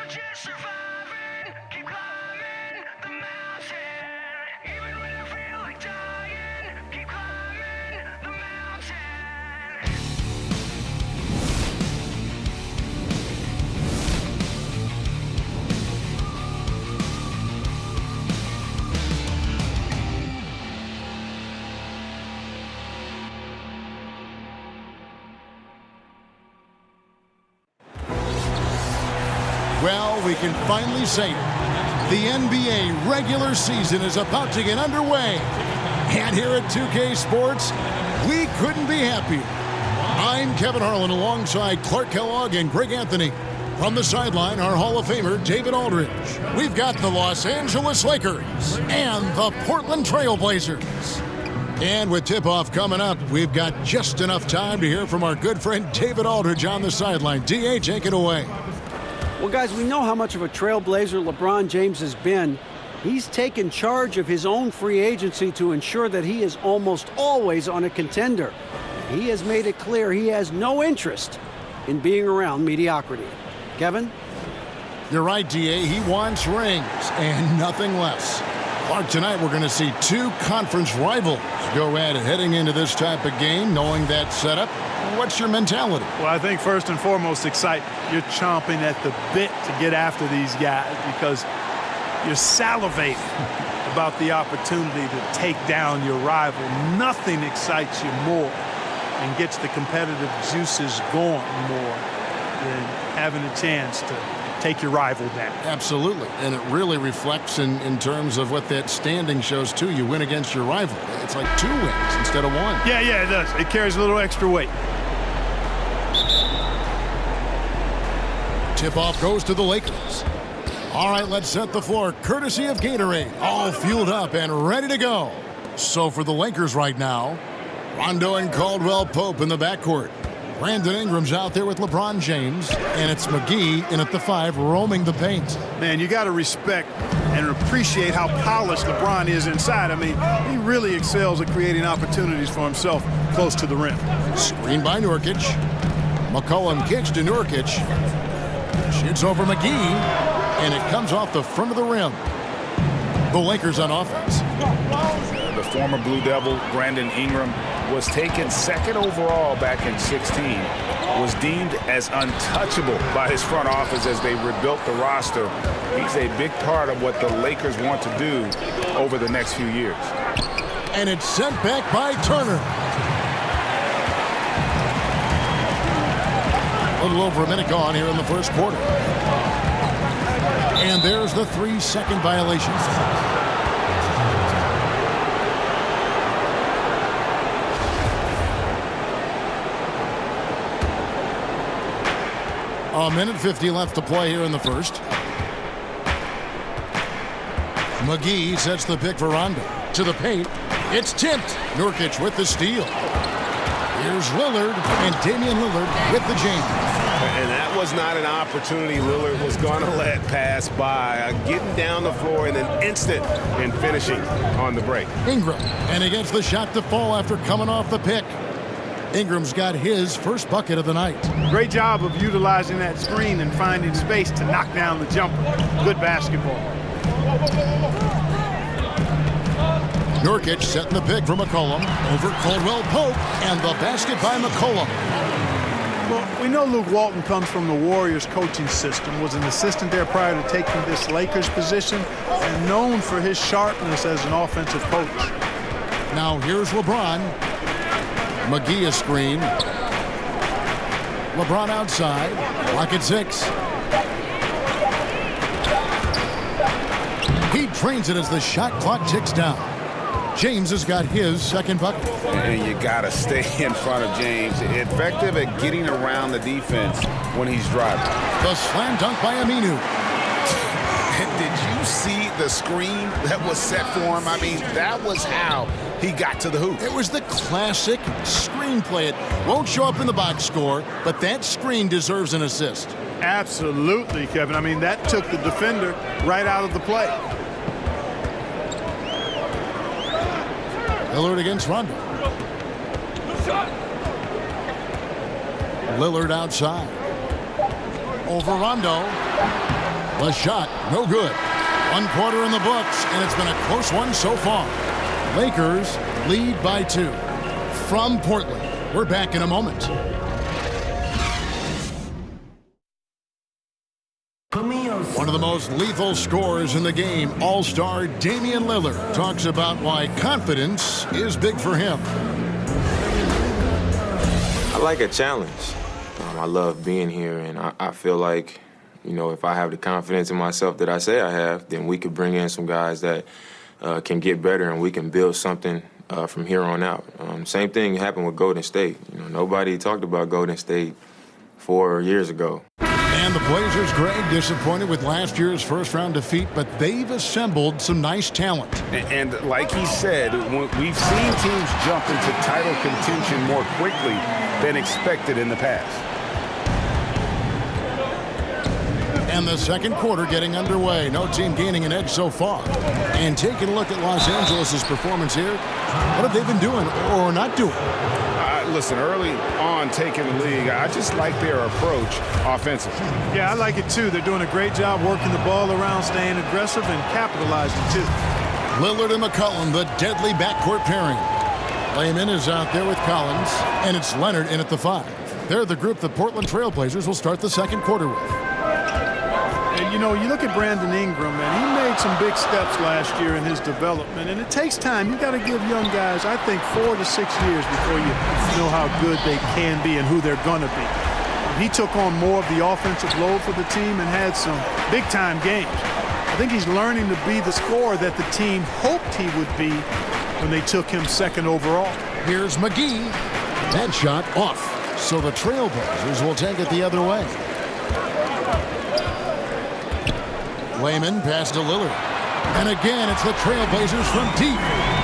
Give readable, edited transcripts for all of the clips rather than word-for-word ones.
just surviving, keep climbing the mountain. Even when I feel like dying, keep climbing the mountain. Well, we can finally say it. The NBA regular season is about to get underway. And here at 2K Sports, we couldn't be happier. I'm Kevin Harlan alongside Clark Kellogg and Greg Anthony. From the sideline, our Hall of Famer, David Aldridge. We've got the Los Angeles Lakers and the Portland Trail Blazers. And with tip-off coming up, we've got just enough time to hear from our good friend David Aldridge on the sideline. DA, take it away. Well, guys, we know how much of a trailblazer LeBron James has been. He's taken charge of his own free agency to ensure that he is almost always on a contender. He has made it clear he has no interest in being around mediocrity. Kevin? You're right, DA. He wants rings and nothing less. Clark, tonight we're going to see two conference rivals go at it heading into this type of game, knowing that setup. What's your mentality? Well, I think first and foremost, excitement. You're chomping at the bit to get after these guys because you're salivating about the opportunity to take down your rival. Nothing excites you more and gets the competitive juices going more than having a chance to take your rival down. Absolutely, and it really reflects in terms of what that standing shows too. You win against your rival. It's like 2 wins instead of 1. Yeah, it does. It carries a little extra weight. Tip-off goes to the Lakers. All right, let's set the floor. Courtesy of Gatorade. All fueled up and ready to go. So for the Lakers right now, Rondo and Caldwell Pope in the backcourt. Brandon Ingram's out there with LeBron James, and it's McGee in at the 5 roaming the paint. Man, you got to respect and appreciate how polished LeBron is inside. I mean, he really excels at creating opportunities for himself close to the rim. Screen by Nurkic. McCollum kicks to Nurkic. Shoots over McGee, and it comes off the front of the rim. The Lakers on offense. The former Blue Devil, Brandon Ingram, was taken 2nd overall back in 16, was deemed as untouchable by his front office as they rebuilt the roster. He's a big part of what the Lakers want to do over the next few years. And it's sent back by Turner. A little over a minute gone here in the first quarter. And there's the 3-second violation. A minute 50 left to play here in the first. McGee sets the pick for Rondo. To the paint. It's tipped. Nurkic with the steal. Here's Lillard, and Damian Lillard with the jam. And that was not an opportunity Lillard was going to let pass by. Getting down the floor in an instant and finishing on the break. Ingram, and he gets the shot to fall after coming off the pick. Ingram's got his first bucket of the night. Great job of utilizing that screen and finding space to knock down the jumper. Good basketball. Nurkic setting the pick for McCollum over Caldwell Pope, and the basket by McCollum. Well, we know Luke Walton comes from the Warriors coaching system, was an assistant there prior to taking this Lakers position, and known for his sharpness as an offensive coach. Now here's LeBron. McGee a screen. LeBron outside. Clock at 6. He drains it as the shot clock ticks down. James has got his second bucket. And you got to stay in front of James. Effective at getting around the defense when he's driving. The slam dunk by Aminu. Did you see the screen that was set for him? I mean, that was how he got to the hoop. It was the classic screenplay. It won't show up in the box score, but that screen deserves an assist. Absolutely, Kevin. I mean, that took the defender right out of the play. Lillard against Rondo. Lillard outside. Over Rondo. The shot, no good. 1 quarter in the books, and it's been a close one so far. Lakers lead by 2. From Portland, we're back in a moment. One of the most lethal scorers in the game, All-Star Damian Lillard, talks about why confidence is big for him. I like a challenge. I love being here, and I feel like, you know, if I have the confidence in myself that I say I have, then we could bring in some guys that can get better, and we can build something from here on out. Same thing happened with Golden State. You know, nobody talked about Golden State 4 years ago. And the Blazers, Greg, disappointed with last year's first-round defeat, but they've assembled some nice talent. And like he said, we've seen teams jump into title contention more quickly than expected in the past. And the second quarter getting underway. No team gaining an edge so far. And taking a look at Los Angeles' performance here, what have they been doing or not doing? Listen, early on taking the league, I just like their approach offensively. Yeah, I like it too. They're doing a great job working the ball around, staying aggressive, and capitalizing too. Lillard and McCollum, the deadly backcourt pairing. Layman is out there with Collins, and it's Leonard in at the 5. They're the group the Portland Trail Blazers will start the second quarter with. And, you know, you look at Brandon Ingram, and he made some big steps last year in his development, and it takes time. You got to give young guys, I think, 4 to 6 years before you know how good they can be and who they're going to be. He took on more of the offensive load for the team and had some big-time games. I think he's learning to be the scorer that the team hoped he would be when they took him second overall. Here's McGee. That shot off. So the Trailblazers will take it the other way. Layman pass to Lillard. And again, it's the Trailblazers from deep.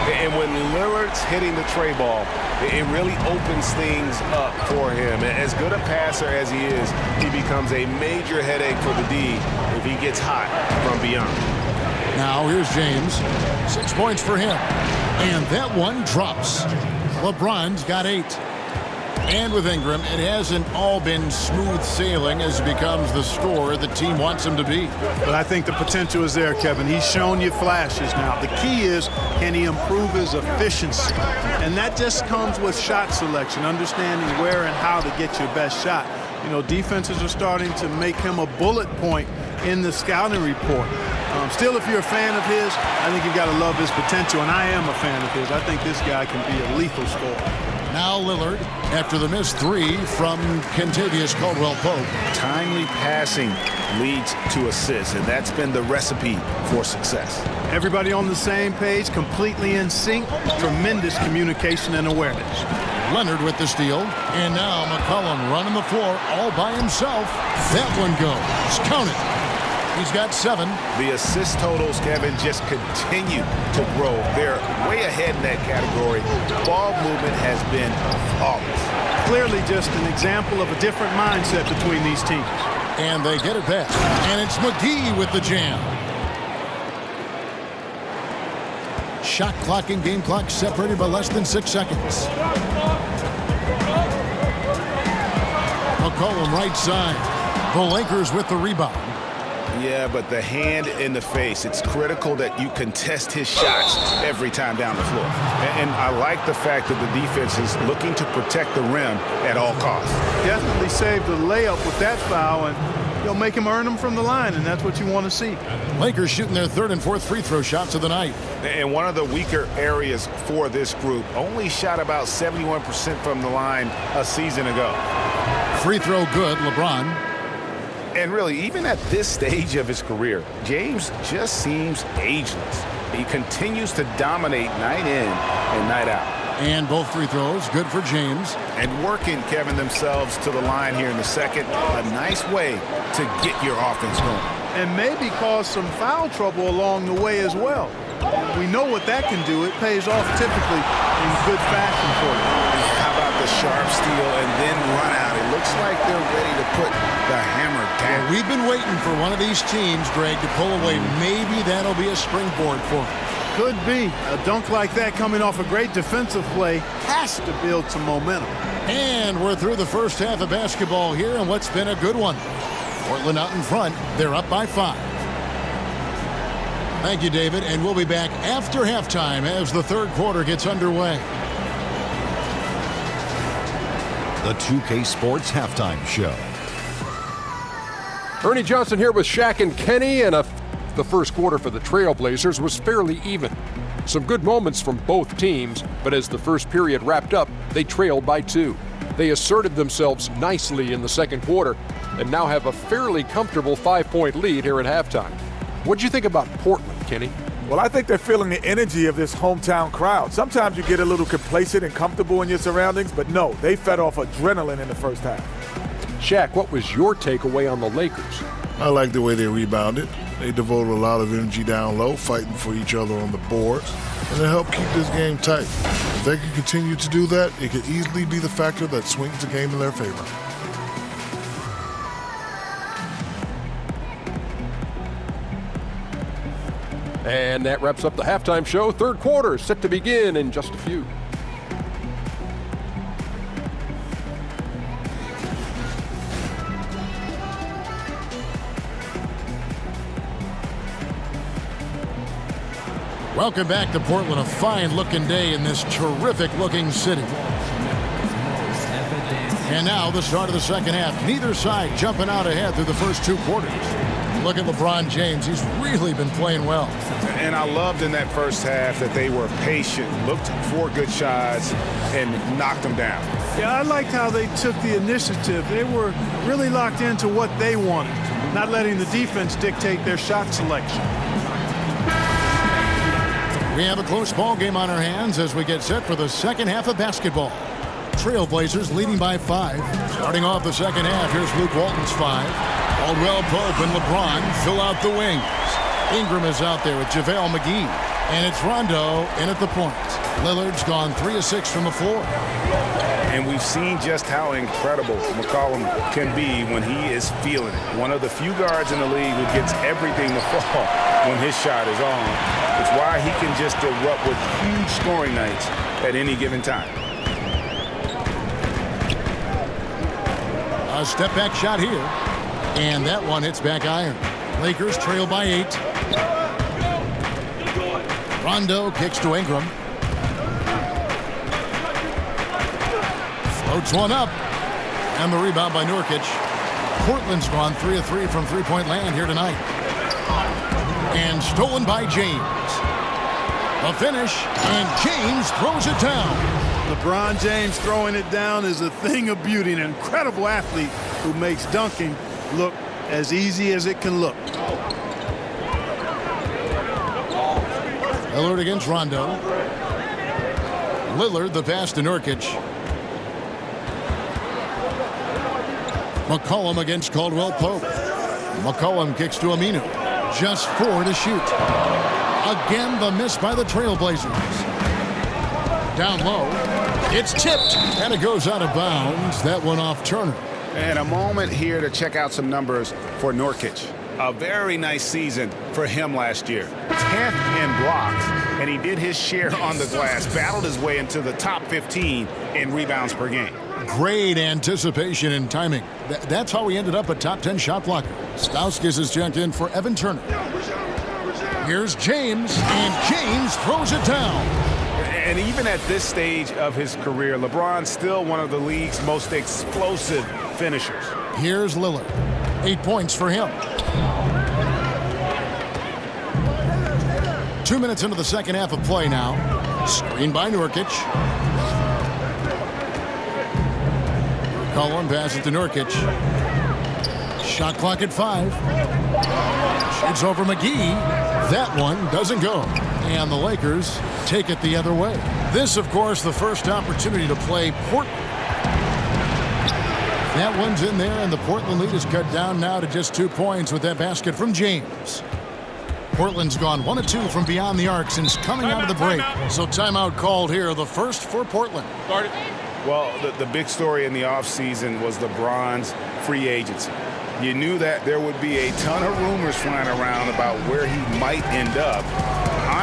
And when Lillard's hitting the tray ball, it really opens things up for him. As good a passer as he is, he becomes a major headache for the D if he gets hot from beyond. Now here's James. 6 points for him. And that one drops. LeBron's got 8. And with Ingram, it hasn't all been smooth sailing as he becomes the scorer the team wants him to be. But I think the potential is there, Kevin. He's shown you flashes now. The key is, can he improve his efficiency? And that just comes with shot selection, understanding where and how to get your best shot. You know, defenses are starting to make him a bullet point in the scouting report. Still, if you're a fan of his, I think you've got to love his potential, and I am a fan of his. I think this guy can be a lethal scorer. Now Lillard, after the missed 3 from Kentavious Caldwell-Pope. Timely passing leads to assists, and that's been the recipe for success. Everybody on the same page, completely in sync, tremendous communication and awareness. Leonard with the steal, and now McCollum running the floor all by himself. That one goes. Count it. He's got 7. The assist totals, Kevin, just continue to grow. They're way ahead in that category. Ball movement has been flawless. Clearly just an example of a different mindset between these teams. And they get it back. And it's McGee with the jam. Shot clock and game clock separated by less than 6 seconds. McCollum right side. The Lakers with the rebound. Yeah, but the hand in the face, it's critical that you contest his shots every time down the floor. And I like the fact that the defense is looking to protect the rim at all costs. Definitely saved the layup with that foul, and you'll make him earn them from the line, and that's what you want to see. Lakers shooting their 3rd and 4th free throw shots of the night. And one of the weaker areas for this group, only shot about 71% from the line a season ago. Free throw good, LeBron. And really, even at this stage of his career, James just seems ageless. He continues to dominate night in and night out. And both free throws, good for James. And working, Kevin, themselves to the line here in the second. A nice way to get your offense going. And maybe cause some foul trouble along the way as well. We know what that can do. It pays off typically in good fashion for you. How about the sharp steal and then run out? It looks like they're ready to put the hammer down. Well, we've been waiting for one of these teams, Greg, to pull away. Maybe that'll be a springboard for them. Could be. A dunk like that coming off a great defensive play has to build some momentum. And we're through the first half of basketball here, and what's been a good one. Portland out in front. They're up by 5. Thank you, David, and we'll be back after halftime as the third quarter gets underway. The 2K Sports Halftime Show. Ernie Johnson here with Shaq and Kenny, and the first quarter for the Trailblazers was fairly even. Some good moments from both teams, but as the first period wrapped up, they trailed by 2. They asserted themselves nicely in the second quarter and now have a fairly comfortable 5-point lead here at halftime. What'd you think about Portland, Kenny? Well, I think they're feeling the energy of this hometown crowd. Sometimes you get a little complacent and comfortable in your surroundings, but no, they fed off adrenaline in the first half. Shaq, what was your takeaway on the Lakers? I like the way they rebounded. They devoted a lot of energy down low, fighting for each other on the boards, and it helped keep this game tight. If they can continue to do that, it could easily be the factor that swings the game in their favor. And that wraps up the halftime show. Third quarter set to begin in just a few. Welcome back to Portland, a fine-looking day in this terrific-looking city. And now the start of the second half. Neither side jumping out ahead through the first 2 quarters. Look at LeBron James. He's really been playing well. And I loved in that first half that they were patient, looked for good shots, and knocked them down. Yeah, I liked how they took the initiative. They were really locked into what they wanted, not letting the defense dictate their shot selection. We have a close ball game on our hands as we get set for the second half of basketball. Trailblazers leading by 5. Starting off the second half, here's Luke Walton's 5. Caldwell Pope and LeBron fill out the wings. Ingram is out there with JaVale McGee. And it's Rondo in at the point. Lillard's gone 3 of 6 from the floor. And we've seen just how incredible McCollum can be when he is feeling it. One of the few guards in the league who gets everything to fall when his shot is on. It's why he can just erupt with huge scoring nights at any given time. A step-back shot here. And that one hits back iron. Lakers trail by 8. Rondo kicks to Ingram. Floats one up. And the rebound by Nurkic. Portland's gone 3 of 3 from three-point land here tonight. And stolen by James. A finish, and James throws it down. LeBron James throwing it down is a thing of beauty, an incredible athlete who makes dunking look as easy as it can look. Lillard against Rondo. Lillard, the pass to Nurkic. McCollum against Caldwell Pope. McCollum kicks to Aminu. Just 4 to shoot. Again, the miss by the Trailblazers. Down low. It's tipped, and it goes out of bounds. That one off Turner. And a moment here to check out some numbers for Nurkic. A very nice season for him last year. 10th in blocks, and he did his share on the glass. Battled his way into the top 15 in rebounds per game. Great anticipation and timing. That's how he ended up a top 10 shot blocker. Stauskas is checked in for Evan Turner. Here's James, and James throws it down. And even at this stage of his career, LeBron's still one of the league's most explosive finishers. Here's Lillard. 8 points for him. 2 minutes into the second half of play now. Screen by Nurkic. Collin passes to Nurkic. Shot clock at 5. Shoots over McGee. That one doesn't go. And the Lakers take it the other way. This, of course, the first opportunity to play Portland. That one's in there, and the Portland lead is cut down now to just 2 points with that basket from James. Portland's gone 1 of 2 from beyond the arc since coming out of the break. So timeout called here, the first for Portland. Well, the big story in the offseason was LeBron's free agency. You knew that there would be a ton of rumors flying around about where he might end up.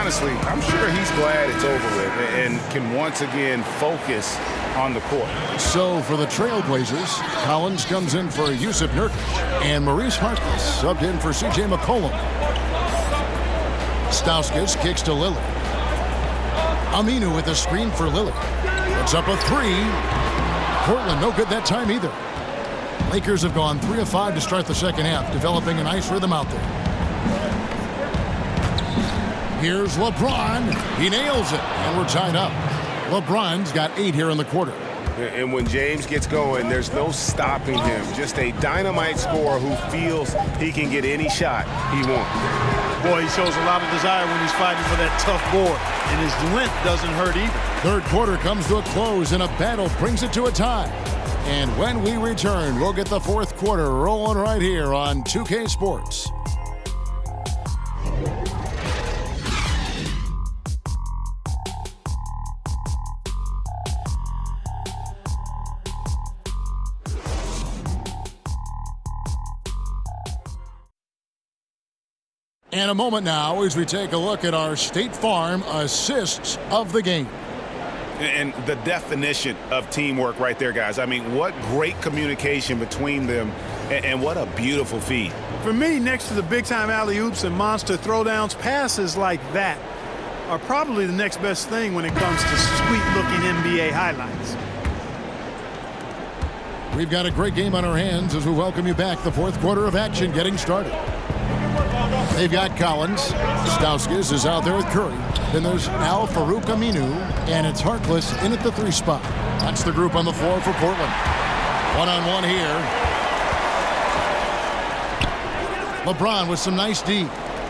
honestly, I'm sure he's glad it's over with and can once again focus on the court. So for the Trailblazers, Collins comes in for Yusuf Nurkic, and Maurice Harkless subbed in for C.J. McCollum. Stauskas kicks to Lillard. Aminu with a screen for Lillard. Puts up a three. Portland no good that time either. Lakers have gone 3 of 5 to start the second half, developing a nice rhythm out there. Here's LeBron. He nails it, and we're tied up. LeBron's got 8 here in the quarter. And when James gets going, there's no stopping him. Just a dynamite scorer who feels he can get any shot he wants. Boy, he shows a lot of desire when he's fighting for that tough board, and his length doesn't hurt either. Third quarter comes to a close, and a battle brings it to a tie. And when we return, we'll get the fourth quarter rolling right here on 2K Sports. And a moment now as we take a look at our State Farm assists of the game. And the definition of teamwork right there, guys. I mean, what great communication between them, and what a beautiful feed. For me, next to the big-time alley-oops and monster throwdowns, passes like that are probably the next best thing when it comes to sweet-looking NBA highlights. We've got a great game on our hands as we welcome you back. The fourth quarter of action getting started. They've got Collins. Stauskas is out there with Curry. Then there's Al Farouk Aminu, and it's Harkless in at the 3 spot. That's the group on the floor for Portland. One-on-one here. LeBron with some nice D.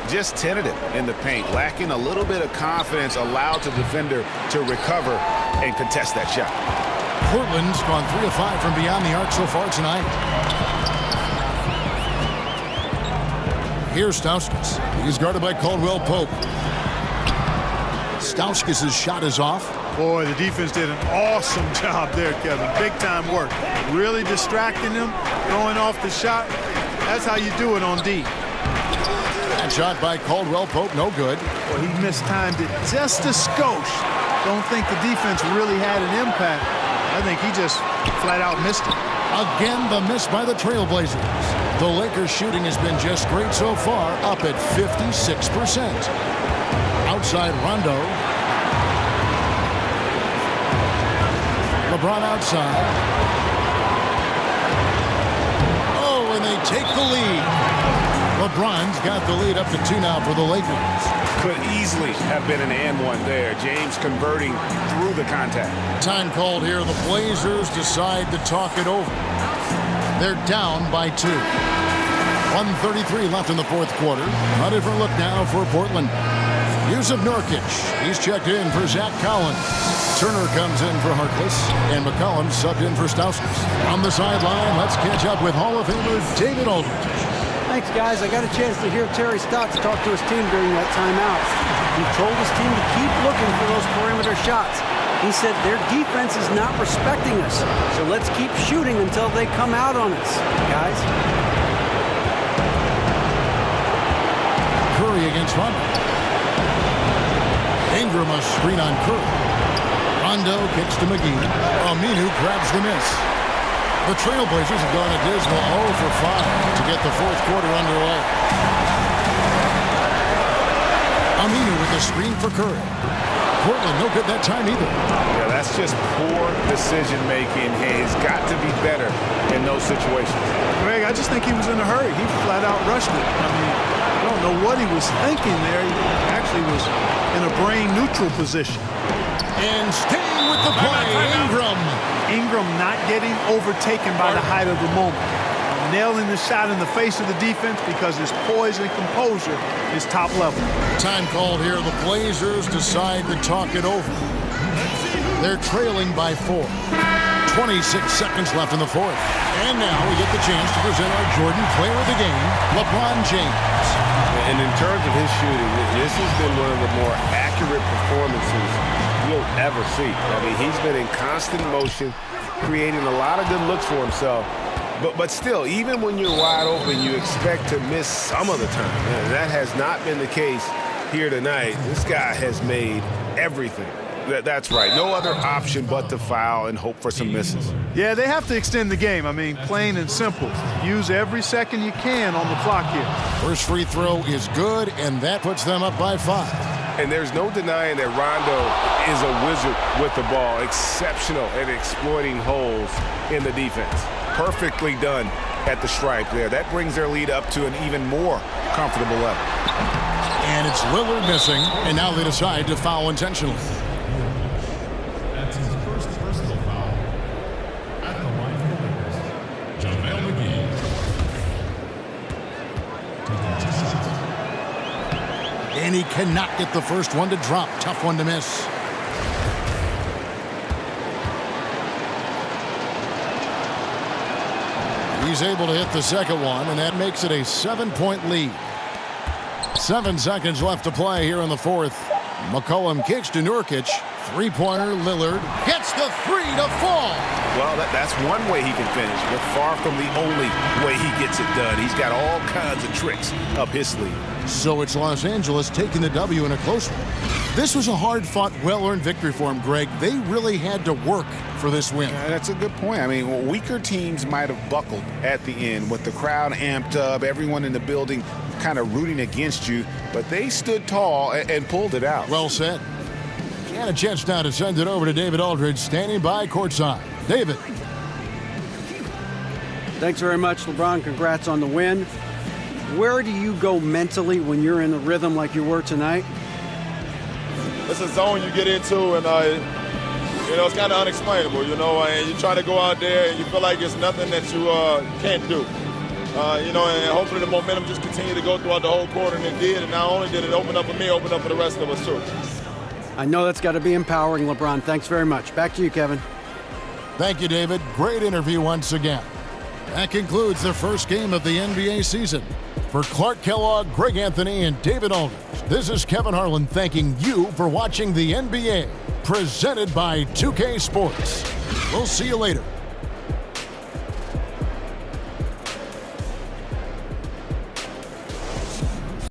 Just tentative in the paint, lacking a little bit of confidence, allowed the defender to recover and contest that shot. Portland's gone 3 of 5 from beyond the arc so far tonight. Here's Stauskas. He's guarded by Caldwell Pope. Stauskas' shot is off. Boy, the defense did an awesome job there, Kevin. Big-time work. Really distracting them, throwing off the shot. That's how you do it on D. That shot by Caldwell Pope, no good. Well, he mistimed it just a skosh. Don't think the defense really had an impact. I think he just flat-out missed it. Again, the miss by the Trailblazers. The Lakers' shooting has been just great so far, up at 56%. Outside Rondo. LeBron outside. Oh, and they take the lead. LeBron's got the lead up to 2 now for the Lakers. Could easily have been an and one there. James converting through the contact. Time called here. The Blazers decide to talk it over. They're down by 2. 1:33 left in the fourth quarter. A different look now for Portland. Yusuf Nurkic. He's checked in for Zach Collins. Turner comes in for Harkless, and McCollum subbed in for Stauskas. On the sideline, let's catch up with Hall of Famer David Aldridge. Thanks, guys. I got a chance to hear Terry Stotts talk to his team during that timeout. He told his team to keep looking for those perimeter shots. He said their defense is not respecting us, so let's keep shooting until they come out on us, guys. Curry against Rondo. Ingram a screen on Curry. Rondo kicks to McGee. Aminu grabs the miss. The Trailblazers have gone a dismal 0 for 5 to get the fourth quarter underway. Aminu with the screen for Curry. Portland no good that time either. Yeah, that's just poor decision making. He's got to be better in those situations. Greg, I just think he was in a hurry. He flat out rushed it. I mean, I don't know what he was thinking there. He actually was in a brain neutral position. And staying with the play, Ingram. Ingram not getting overtaken by the height of the moment. Nailing the shot in the face of the defense because his poise and composure is top level. Time called here. The Blazers decide to talk it over. They're trailing by 4. 26 seconds left in the fourth. And now we get the chance to present our Jordan player of the game, LeBron James. And in terms of his shooting, this has been one of the more accurate performances you'll ever see. I mean, he's been in constant motion, creating a lot of good looks for himself. But still, even when you're wide open, you expect to miss some of the time. That has not been the case here tonight. This guy has made everything. That's right. No other option but to foul and hope for some misses. Yeah, they have to extend the game. I mean, plain and simple. Use every second you can on the clock here. First free throw is good, and that puts them up by 5. And there's no denying that Rondo is a wizard with the ball. Exceptional at exploiting holes in the defense. Perfectly done at the stripe there. That brings their lead up to an even more comfortable level. And it's Lillard missing, and now they decide to foul intentionally. That's his first personal foul. At the line for the Lakers, JaVale McGee. Taking 2 shots. And he cannot get the first one to drop. Tough one to miss. He's able to hit the second one, and that makes it a 7-point lead. 7 seconds left to play here in the fourth. McCollum kicks to Nurkic. Three-pointer, Lillard gets the 3 to fall. Well, that's one way he can finish, but far from the only way he gets it done. He's got all kinds of tricks up his sleeve. So it's Los Angeles taking the W in a close one. This was a hard-fought, well-earned victory for him, Greg. They really had to work for this win. That's a good point. I mean, weaker teams might have buckled at the end with the crowd amped up, everyone in the building kind of rooting against you, but they stood tall and pulled it out. Well said. And a chance now to send it over to David Aldridge, standing by courtside. David. Thanks very much, LeBron. Congrats on the win. Where do you go mentally when you're in a rhythm like you were tonight? It's a zone you get into, and it's kind of unexplainable, and you try to go out there and you feel like it's nothing that you can't do. And hopefully the momentum just continued to go throughout the whole quarter, and it did. And not only did it open up for me, open up for the rest of us too. I know that's got to be empowering, LeBron. Thanks very much. Back to you, Kevin. Thank you, David. Great interview once again. That concludes the first game of the NBA season. For Clark Kellogg, Greg Anthony, and David Aldridge, this is Kevin Harlan thanking you for watching the NBA, presented by 2K Sports. We'll see you later.